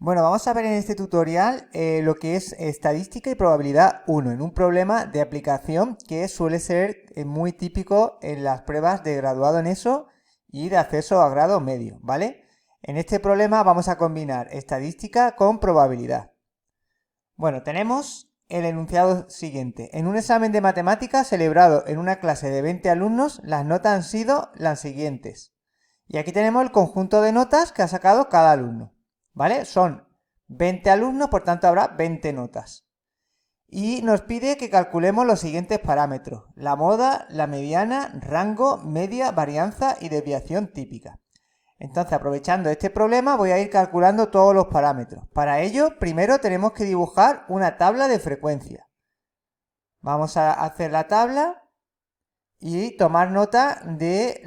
Bueno, vamos a ver en este tutorial lo que es estadística y probabilidad 1 en un problema de aplicación que suele ser muy típico en las pruebas de graduado en ESO y de acceso a grado medio, ¿vale? En este problema vamos a combinar estadística con probabilidad. Bueno, tenemos el enunciado siguiente. En un examen de matemáticas celebrado en una clase de 20 alumnos, las notas han sido las siguientes. Y aquí tenemos el conjunto de notas que ha sacado cada alumno. ¿Vale? Son 20 alumnos, por tanto habrá 20 notas. Y nos pide que calculemos los siguientes parámetros: la moda, la mediana, rango, media, varianza y desviación típica. Entonces, aprovechando este problema, voy a ir calculando todos los parámetros. Para ello, primero tenemos que dibujar una tabla de frecuencia. Vamos a hacer la tabla y tomar nota de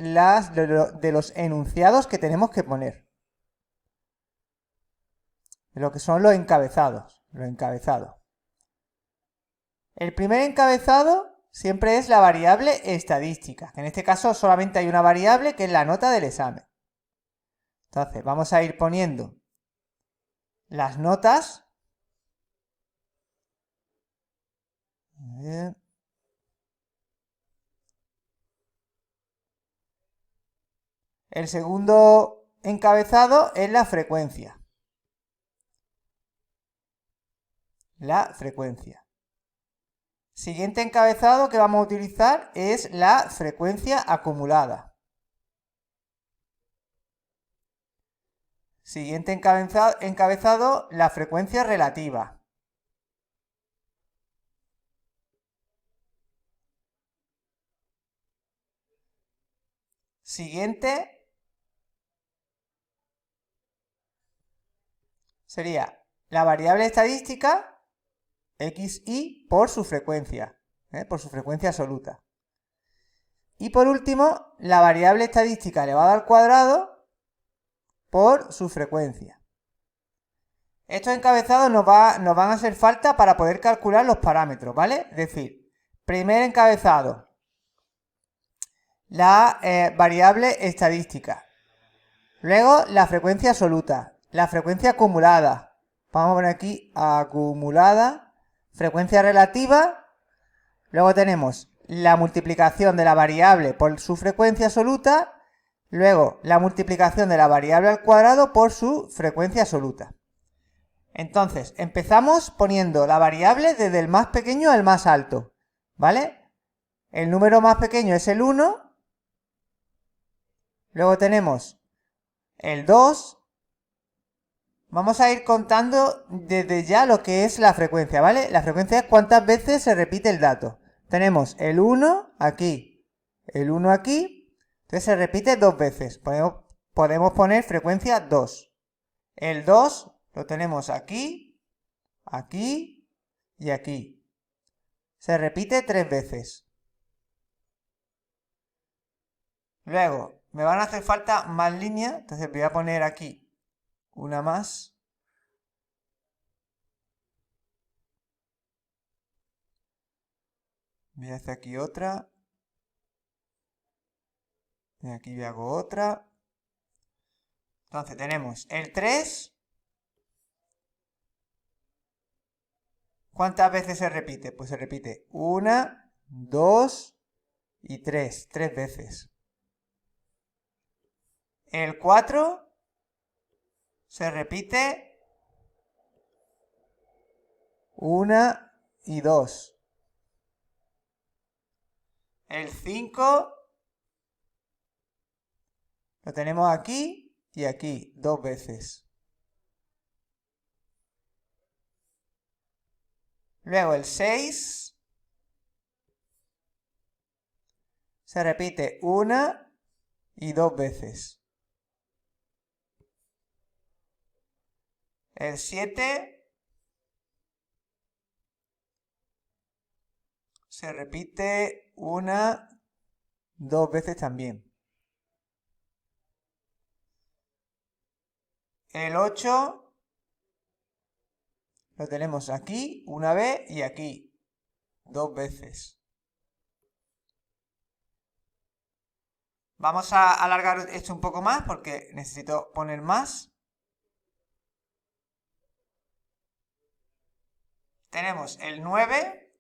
los enunciados que tenemos que poner. De lo que son los encabezados. El primer encabezado siempre es la variable estadística, que en este caso solamente hay una variable que es la nota del examen. Entonces, vamos a ir poniendo las notas. El segundo encabezado es la frecuencia. Siguiente encabezado que vamos a utilizar es la frecuencia acumulada. Siguiente encabezado, la frecuencia relativa. Siguiente sería la variable estadística, xi, por su frecuencia absoluta. Y por último, la variable estadística elevada al cuadrado por su frecuencia. Estos encabezados nos van a hacer falta para poder calcular los parámetros, ¿vale? Es decir, primer encabezado, la variable estadística. Luego, la frecuencia absoluta, la frecuencia acumulada. Vamos a poner aquí acumulada, frecuencia relativa. Luego tenemos la multiplicación de la variable por su frecuencia absoluta. Luego, la multiplicación de la variable al cuadrado por su frecuencia absoluta. Entonces, empezamos poniendo la variable desde el más pequeño al más alto, ¿vale? El número más pequeño es el 1. Luego tenemos el 2. Vamos a ir contando desde ya lo que es la frecuencia, ¿vale? La frecuencia es cuántas veces se repite el dato. Tenemos el 1 aquí, el 1 aquí, entonces se repite 2 veces. Podemos poner frecuencia 2. El 2 lo tenemos aquí, aquí y aquí. Se repite 3 veces. Luego, me van a hacer falta más líneas, entonces voy a poner aquí una más. Voy a hacer aquí otra. Y aquí hago otra. Entonces tenemos el 3. ¿Cuántas veces se repite? Pues se repite 1, 2 y 3. 3 veces. El 4 se repite 1 y 2. El 5 lo tenemos aquí y aquí, 2 veces. Luego el 6 se repite 1 y 2 veces. El 7 se repite 1, 2 veces también. El 8 lo tenemos aquí una vez y aquí 2 veces. Vamos a alargar esto un poco más porque necesito poner más. tenemos el 9,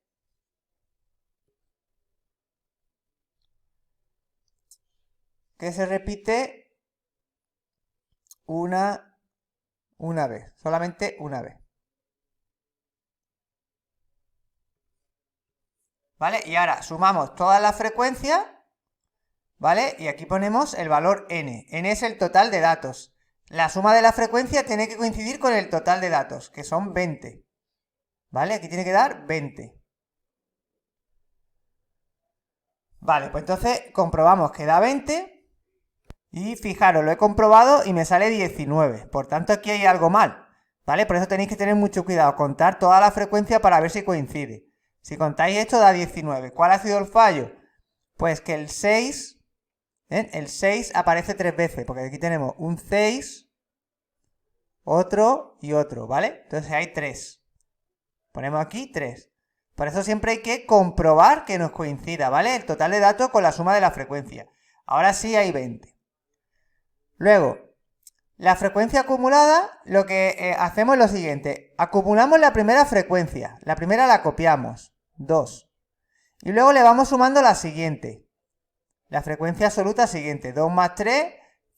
que se repite una vez, solamente una vez. ¿Vale? Y ahora sumamos todas las frecuencias, ¿vale? Y aquí ponemos el valor n. N es el total de datos. La suma de la frecuencia tiene que coincidir con el total de datos, que son 20. ¿Vale? Aquí tiene que dar 20. Vale, pues entonces comprobamos que da 20. Y fijaros, lo he comprobado y me sale 19. Por tanto, aquí hay algo mal. ¿Vale? Por eso tenéis que tener mucho cuidado. Contar toda la frecuencia para ver si coincide. Si contáis esto da 19. ¿Cuál ha sido el fallo? Pues que el 6... el 6 aparece 3 veces, porque aquí tenemos un 6, otro y otro, ¿vale? Entonces hay 3. Ponemos aquí 3. Por eso siempre hay que comprobar que nos coincida, ¿vale? El total de datos con la suma de la frecuencia. Ahora sí hay 20. Luego, la frecuencia acumulada, lo que hacemos es lo siguiente. Acumulamos la primera frecuencia. La primera la copiamos, 2. Y luego le vamos sumando la siguiente. La frecuencia absoluta siguiente, 2 más 3,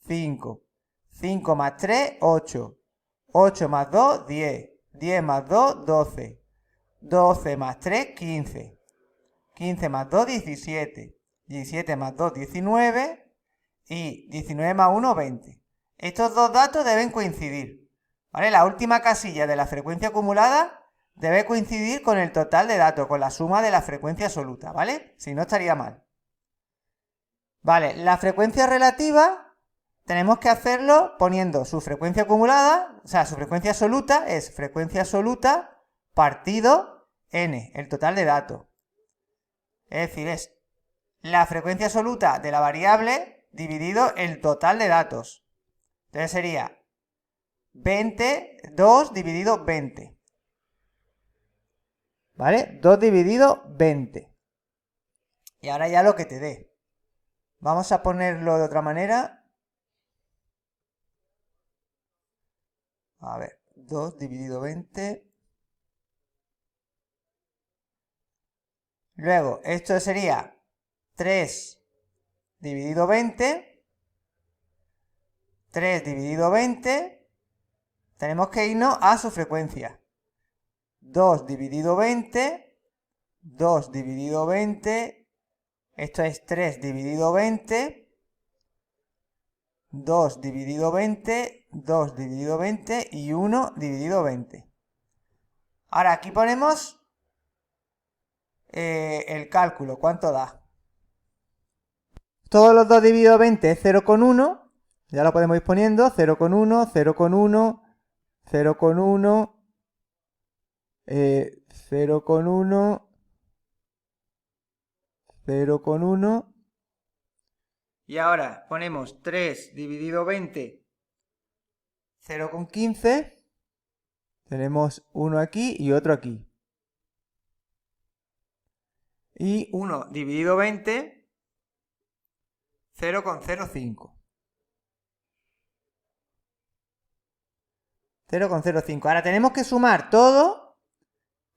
5. 5 más 3, 8. 8 más 2, 10. 10 más 2, 12. 12 más 3, 15. 15 más 2, 17. 17 más 2, 19. Y 19 más 1, 20. Estos dos datos deben coincidir. ¿Vale? La última casilla de la frecuencia acumulada debe coincidir con el total de datos, con la suma de la frecuencia absoluta, ¿vale? Si no, estaría mal. Vale, la frecuencia relativa tenemos que hacerlo poniendo su frecuencia acumulada, o sea, su frecuencia absoluta es frecuencia absoluta partido n, el total de datos. Es decir, es la frecuencia absoluta de la variable dividido el total de datos. Entonces sería 20, 2 dividido 20. ¿Vale? 2 dividido 20. Y ahora ya lo que te dé. Vamos a ponerlo de otra manera. A ver, 2 dividido 20. Luego, esto sería 3 dividido 20. 3 dividido 20. Tenemos que irnos a su frecuencia. 2 dividido 20. 2 dividido 20. Esto es 3 dividido 20. 2 dividido 20. 2 dividido 20 y 1 dividido 20. Ahora aquí ponemos el cálculo. ¿Cuánto da? Todos los 2 dividido 20 es 0,1. Ya lo podemos ir poniendo. 0,1, 0,1, 0,1, 0,1, 0,1. Y ahora ponemos 3 dividido 20, 0,15. Tenemos uno aquí y otro aquí. Y 1 dividido 20, 0,05. 0,05. Ahora tenemos que sumar todo,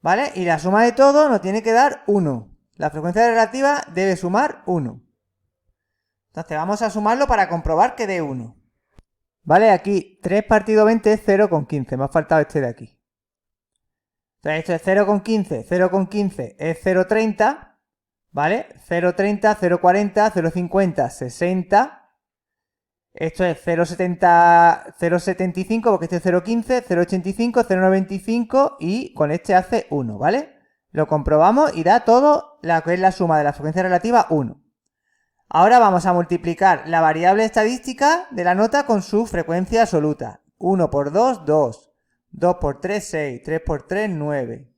¿vale? Y la suma de todo nos tiene que dar 1. La frecuencia relativa debe sumar 1. Entonces vamos a sumarlo para comprobar que dé 1. ¿Vale? Aquí 3 partido 20 es 0,15. Me ha faltado este de aquí. Entonces esto es 0,15. 0,15 es 0,30. ¿Vale? 0,30, 0,40, 0,50, 60. Esto es 0,70, 0,75 porque este es 0,15, 0,85, 0,95 y con este hace 1, ¿vale? Lo comprobamos y da todo lo que es la suma de la frecuencia relativa 1. Ahora vamos a multiplicar la variable estadística de la nota con su frecuencia absoluta. 1 por 2, 2. 2 por 3, 6. 3 por 3, 9.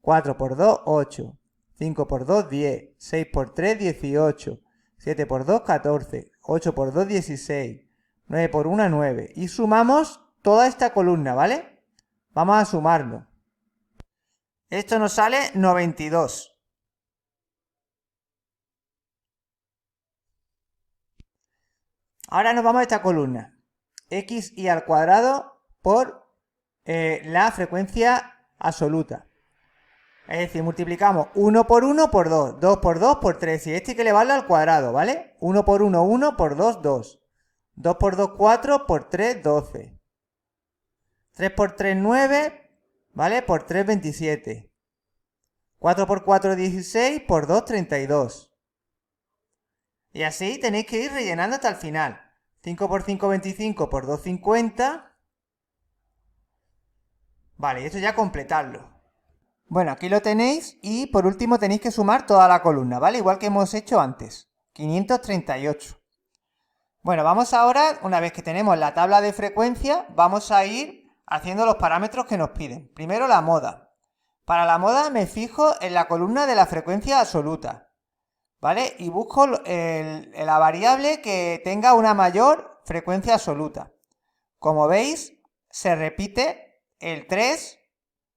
4 por 2, 8. 5 por 2, 10. 6 por 3, 18. 7 por 2, 14. 8 por 2, 16. 9 por 1, 9. Y sumamos toda esta columna, ¿vale? Vamos a sumarlo. Esto nos sale 92. Ahora nos vamos a esta columna. XY al cuadrado por la frecuencia absoluta. Es decir, multiplicamos 1 por 1 por 2, 2 por 2 por 3, y este hay que elevarlo al cuadrado, ¿vale? 1 por 1, 1, por 2, 2. 2 por 2, 4, por 3, 12. 3 por 3, 9, ¿vale? Por 3, 27. 4 por 4, 16, por 2, 32. Y así tenéis que ir rellenando hasta el final. 5 por 5, 25, por 2, 50. Vale, y esto ya completarlo. Bueno, aquí lo tenéis y por último tenéis que sumar toda la columna, ¿vale? Igual que hemos hecho antes. 538. Bueno, vamos ahora, una vez que tenemos la tabla de frecuencia, vamos a ir haciendo los parámetros que nos piden. Primero la moda. Para la moda me fijo en la columna de la frecuencia absoluta, ¿vale? Y busco la variable que tenga una mayor frecuencia absoluta. Como veis, se repite el 3,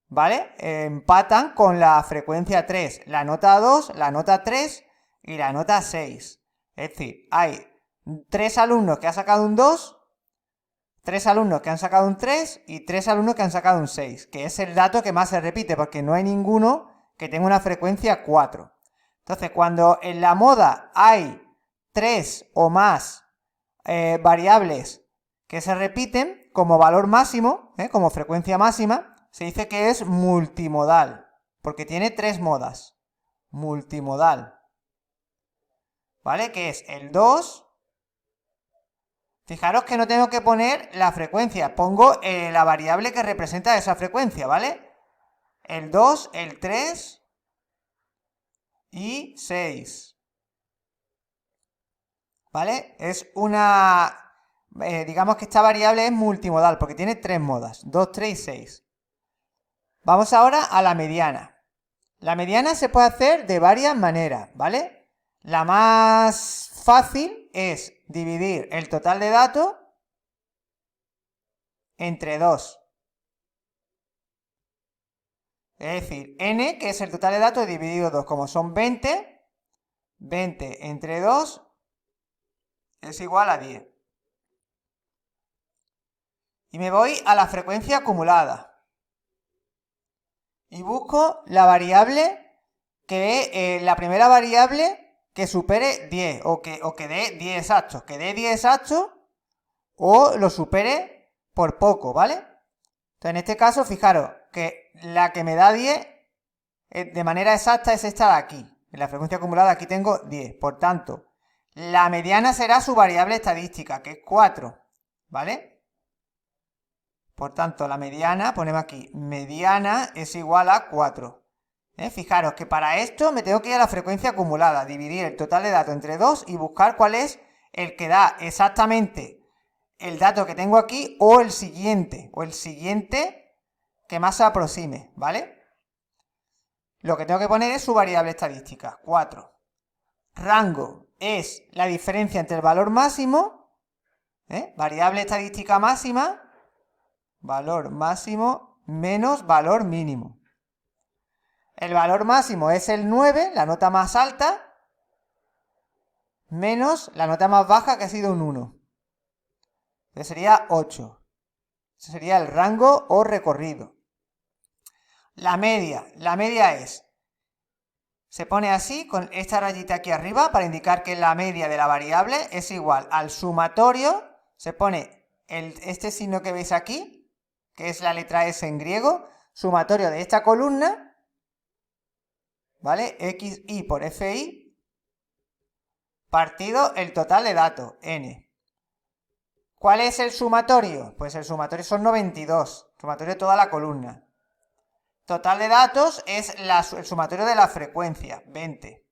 ¿vale? Empatan con la frecuencia 3, la nota 2, la nota 3 y la nota 6. Es decir, hay 3 alumnos que han sacado un 2, 3 alumnos que han sacado un 3 y 3 alumnos que han sacado un 6, que es el dato que más se repite, porque no hay ninguno que tenga una frecuencia 4. Entonces, cuando en la moda hay 3 o más variables que se repiten como valor máximo, como frecuencia máxima, se dice que es multimodal, porque tiene 3 modas. Multimodal. ¿Vale? Que es el 2. Fijaros que no tengo que poner la frecuencia, pongo la variable que representa esa frecuencia, ¿vale? El 2, el 3 y 6. ¿Vale? Es una... digamos que esta variable es multimodal, porque tiene 3 modas, 2, 3 y 6. Vamos ahora a la mediana. La mediana se puede hacer de varias maneras, ¿vale? La más fácil es dividir el total de datos entre 2. Es decir, n, que es el total de datos, dividido 2. Como son 20, 20 entre 2 es igual a 10. Y me voy a la frecuencia acumulada. Y busco la variable que, la primera variable que supere 10, o que dé 10 exactos. Que dé 10 exactos o lo supere por poco, ¿vale? Entonces, en este caso, fijaros que la que me da 10 de manera exacta es esta de aquí. En la frecuencia acumulada aquí tengo 10. Por tanto, la mediana será su variable estadística, que es 4, ¿vale? Por tanto, la mediana, ponemos aquí, mediana es igual a 4. Fijaros que para esto me tengo que ir a la frecuencia acumulada, dividir el total de datos entre 2 y buscar cuál es el que da exactamente el dato que tengo aquí o el siguiente que más se aproxime, ¿vale? Lo que tengo que poner es su variable estadística, 4. Rango es la diferencia entre el valor máximo, variable estadística máxima, valor máximo menos valor mínimo. El valor máximo es el 9, la nota más alta, menos la nota más baja, que ha sido un 1. Entonces sería 8. Ese sería el rango o recorrido. La media se pone así, con esta rayita aquí arriba, para indicar que la media de la variable es igual al sumatorio, se pone este signo que veis aquí, que es la letra S en griego, sumatorio de esta columna, ¿vale? XI por FI, partido el total de datos, N. ¿Cuál es el sumatorio? Pues el sumatorio son 92, sumatorio de toda la columna. Total de datos es el sumatorio de la frecuencia, 20.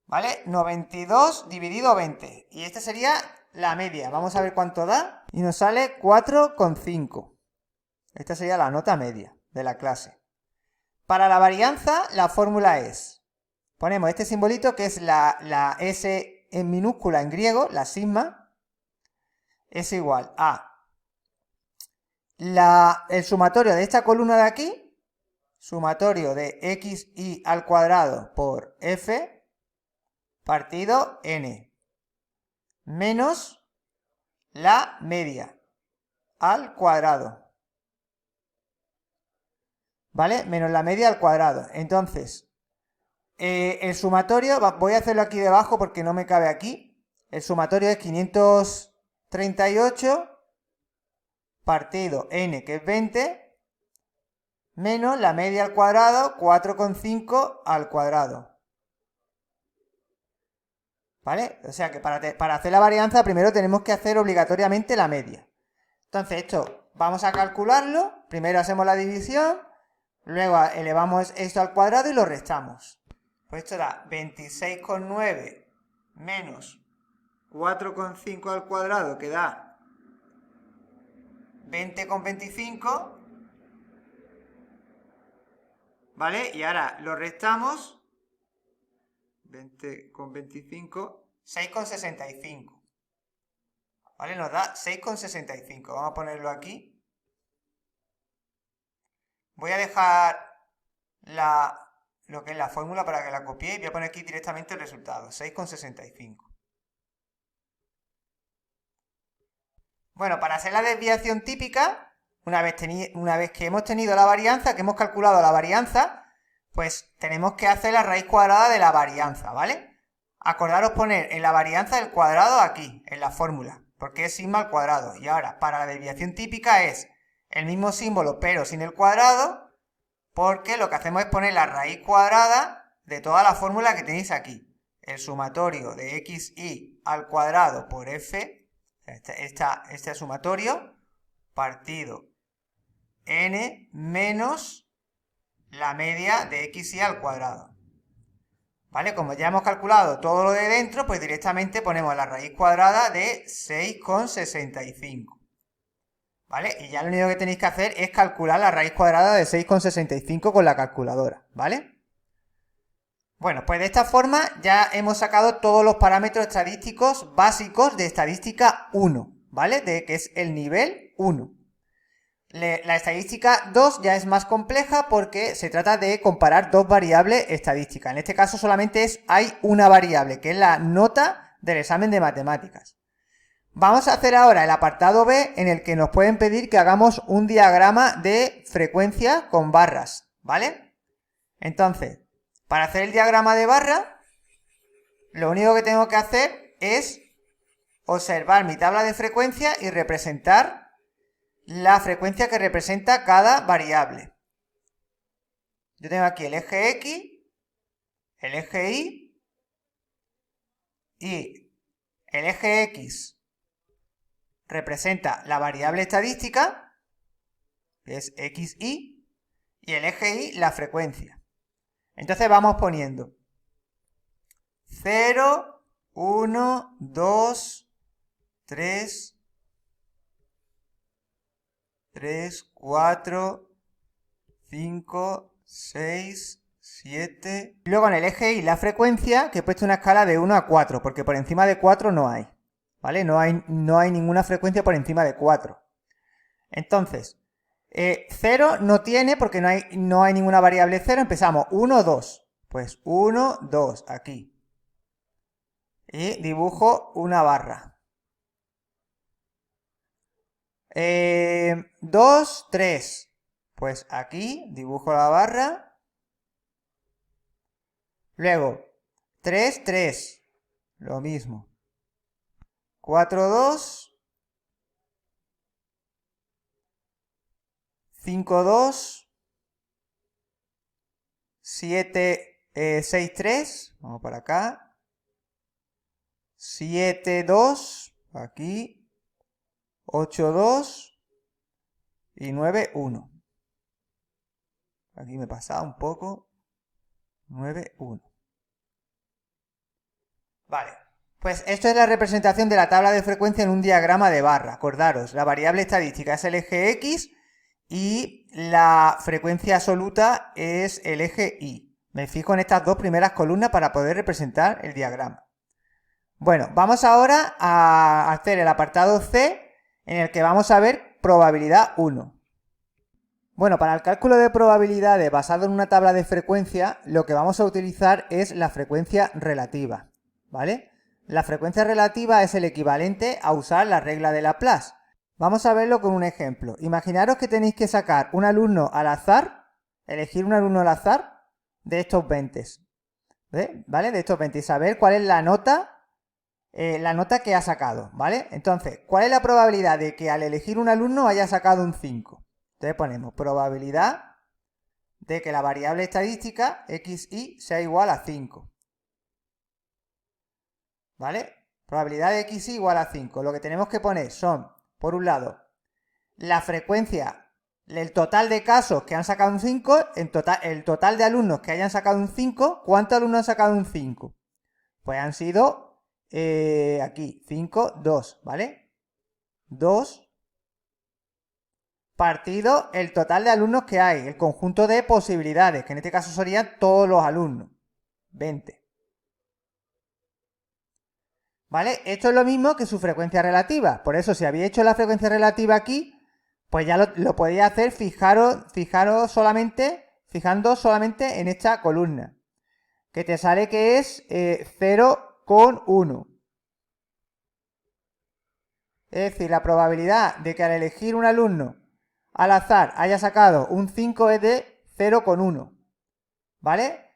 ¿Vale? 92 dividido 20. Y esta sería la media. Vamos a ver cuánto da. Y nos sale 4,5. Esta sería la nota media de la clase. Para la varianza, la fórmula es... Ponemos este simbolito que es la S en minúscula en griego, la sigma. Es igual a... el sumatorio de esta columna de aquí, sumatorio de xi al cuadrado por f partido n, menos la media al cuadrado. ¿vale? Menos la media al cuadrado. Entonces, el sumatorio, voy a hacerlo aquí debajo porque no me cabe aquí. El sumatorio es 538 partido n, que es 20, menos la media al cuadrado, 4,5 al cuadrado. ¿Vale? O sea que para hacer la varianza primero tenemos que hacer obligatoriamente la media. Entonces esto vamos a calcularlo. Primero hacemos la división, luego elevamos esto al cuadrado y lo restamos. Pues esto da 26,9 menos 4,5 al cuadrado, que da 20,25. ¿Vale? Y ahora lo restamos. 20,25, 6,65. ¿Vale? Nos da 6,65. Vamos a ponerlo aquí. Voy a dejar lo que es la fórmula para que la copiéis. Voy a poner aquí directamente el resultado. 6,65. Bueno, para hacer la desviación típica, una vez que hemos tenido la varianza, que hemos calculado la varianza, pues tenemos que hacer la raíz cuadrada de la varianza, ¿vale? Acordaros poner en la varianza el cuadrado aquí, en la fórmula, porque es sigma al cuadrado. Y ahora, para la desviación típica es el mismo símbolo, pero sin el cuadrado, porque lo que hacemos es poner la raíz cuadrada de toda la fórmula que tenéis aquí. El sumatorio de xy al cuadrado por f, este sumatorio, partido n menos la media de xy al cuadrado. ¿Vale? Como ya hemos calculado todo lo de dentro, pues directamente ponemos la raíz cuadrada de 6,65. ¿Vale? Y ya lo único que tenéis que hacer es calcular la raíz cuadrada de 6,65 con la calculadora, ¿vale? Bueno, pues de esta forma ya hemos sacado todos los parámetros estadísticos básicos de estadística 1, ¿vale? Que es el nivel 1. La estadística 2 ya es más compleja porque se trata de comparar dos variables estadísticas. En este caso solamente hay una variable, que es la nota del examen de matemáticas. Vamos a hacer ahora el apartado B, en el que nos pueden pedir que hagamos un diagrama de frecuencia con barras, ¿vale? Entonces, para hacer el diagrama de barra, lo único que tengo que hacer es observar mi tabla de frecuencia y representar la frecuencia que representa cada variable. Yo tengo aquí el eje X, el eje Y, y el eje X representa la variable estadística, que es XY, y el eje Y la frecuencia. Entonces vamos poniendo 0, 1, 2, 3, 4, 5, 6, 7. Y luego en el eje Y la frecuencia, que he puesto una escala de 1 a 4, porque por encima de 4 no hay. ¿Vale? No hay ninguna frecuencia por encima de 4. Entonces, 0 no tiene porque no hay ninguna variable 0. Empezamos 1, 2. Pues 1, 2 aquí. Y dibujo una barra. 2, 3. Pues aquí dibujo la barra. Luego, 3, 3. Lo mismo. 4, 2. 5, 2. 7, 6, 3. Vamos para acá. 7, 2. Aquí. 8, 2. Y 9, 1. Aquí me he pasado un poco. 9, 1. Vale. Pues esto es la representación de la tabla de frecuencia en un diagrama de barra. Acordaros, la variable estadística es el eje X y la frecuencia absoluta es el eje Y. Me fijo en estas dos primeras columnas para poder representar el diagrama. Bueno, vamos ahora a hacer el apartado C, en el que vamos a ver probabilidad 1. Bueno, para el cálculo de probabilidades basado en una tabla de frecuencia, lo que vamos a utilizar es la frecuencia relativa, ¿vale? La frecuencia relativa es el equivalente a usar la regla de Laplace. Vamos a verlo con un ejemplo. Imaginaros que tenéis que sacar un alumno al azar Elegir un alumno al azar de estos 20. ¿Vale? De estos 20 y saber cuál es la nota que ha sacado, ¿vale? Entonces, ¿cuál es la probabilidad de que al elegir un alumno haya sacado un 5? Entonces ponemos probabilidad de que la variable estadística xy sea igual a 5. ¿Vale? Probabilidad de xy igual a 5. Lo que tenemos que poner son, por un lado, la frecuencia, el total de casos que han sacado un 5, el total de alumnos que hayan sacado un 5. ¿Cuántos alumnos han sacado un 5? Pues han sido, aquí, 5, 2, ¿vale? 2 partido el total de alumnos que hay, el conjunto de posibilidades, que en este caso serían todos los alumnos, 20. ¿Vale? Esto es lo mismo que su frecuencia relativa. Por eso, si había hecho la frecuencia relativa aquí, pues ya lo podía hacer fijando solamente en esta columna. Que te sale que es 0,1. Es decir, la probabilidad de que al elegir un alumno al azar haya sacado un 5 es de 0,1. ¿Vale?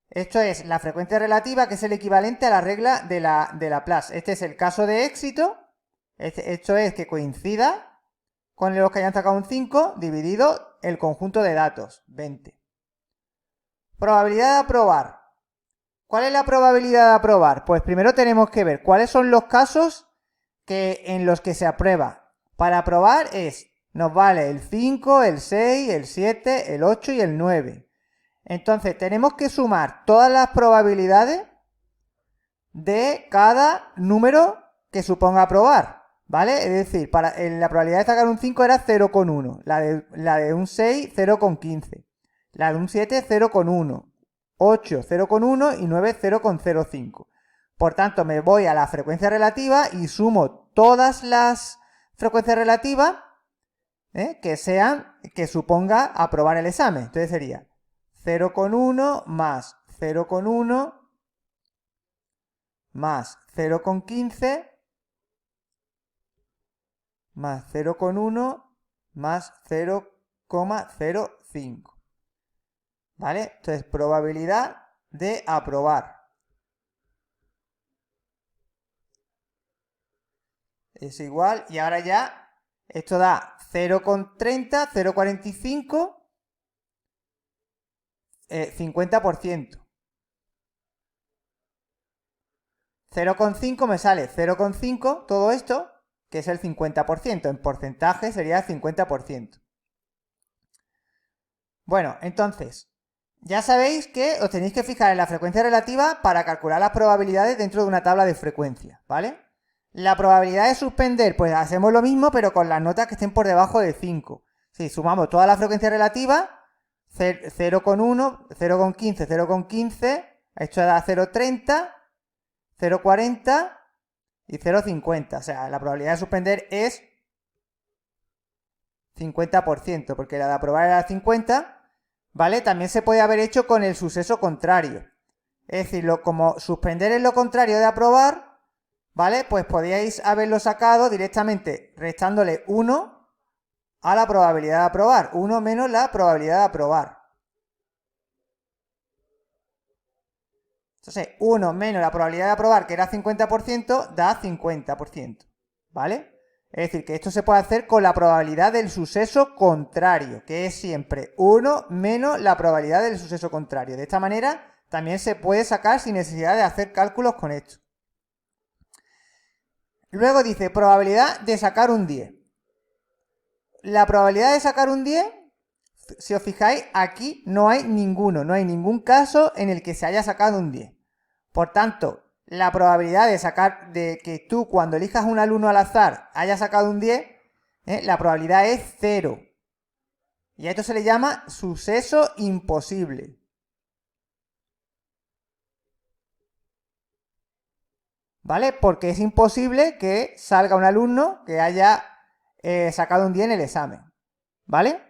Esto es la frecuencia relativa, que es el equivalente a la regla de Laplace. Este es el caso de éxito. Esto es que coincida con los que hayan sacado un 5 dividido el conjunto de datos, 20. Probabilidad de aprobar. ¿Cuál es la probabilidad de aprobar? Pues primero tenemos que ver cuáles son los casos en los que se aprueba. Para aprobar nos vale el 5, el 6, el 7, el 8 y el 9. Entonces tenemos que sumar todas las probabilidades de cada número que suponga aprobar, ¿vale? Es decir, la probabilidad de sacar un 5 era 0,1, la de un 6 0,15, la de un 7 0,1, 8 0,1 y 9 0,05. Por tanto, me voy a la frecuencia relativa y sumo todas las frecuencias relativas que suponga aprobar el examen. Entonces sería 0,1 más 0,1 más 0,15 más 0,1 más 0,05. ¿Vale? Entonces, probabilidad de aprobar. Es igual, y ahora ya, esto da 0,30, 0,45, 50%. 0,5 me sale 0,5, todo esto, que es el 50%. En porcentaje sería el 50%. Bueno, entonces, ya sabéis que os tenéis que fijar en la frecuencia relativa para calcular las probabilidades dentro de una tabla de frecuencia, ¿vale? La probabilidad de suspender, pues hacemos lo mismo, pero con las notas que estén por debajo de 5. Si sumamos toda la frecuencia relativa, 0,1, 0,15, 0,15, esto da 0,30, 0,40 y 0,50. O sea, la probabilidad de suspender es 50%, porque la de aprobar era 50, ¿vale? También se puede haber hecho con el suceso contrario. Es decir, como suspender es lo contrario de aprobar, ¿vale? Pues podíais haberlo sacado directamente restándole 1 a la probabilidad de aprobar. 1 menos la probabilidad de aprobar. Entonces, 1 menos la probabilidad de aprobar, que era 50%, da 50%. ¿Vale? Es decir, que esto se puede hacer con la probabilidad del suceso contrario, que es siempre 1 menos la probabilidad del suceso contrario. De esta manera, también se puede sacar sin necesidad de hacer cálculos con esto. Luego dice, probabilidad de sacar un 10. La probabilidad de sacar un 10, si os fijáis, aquí no hay ningún caso en el que se haya sacado un 10. Por tanto, la probabilidad de que tú, cuando elijas un alumno al azar, haya sacado un 10, la probabilidad es 0. Y a esto se le llama suceso imposible. ¿Vale? Porque es imposible que salga un alumno que haya sacado un 10 en el examen. ¿Vale?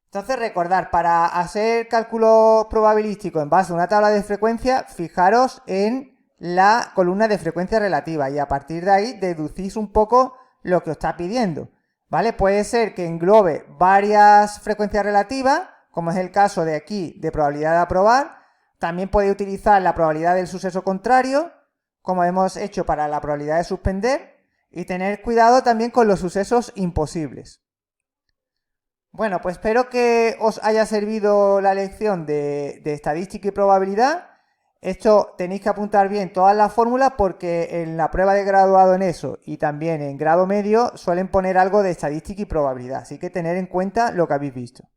Entonces, recordar, para hacer cálculos probabilísticos en base a una tabla de frecuencia, fijaros en la columna de frecuencia relativa y a partir de ahí deducís un poco lo que os está pidiendo. ¿Vale? Puede ser que englobe varias frecuencias relativas, como es el caso de aquí de probabilidad de aprobar. También podéis utilizar la probabilidad del suceso contrario, como hemos hecho para la probabilidad de suspender, y tener cuidado también con los sucesos imposibles. Bueno, pues espero que os haya servido la lección de estadística y probabilidad. Esto tenéis que apuntar bien todas las fórmulas porque en la prueba de graduado en eso y también en grado medio suelen poner algo de estadística y probabilidad. Así que tener en cuenta lo que habéis visto.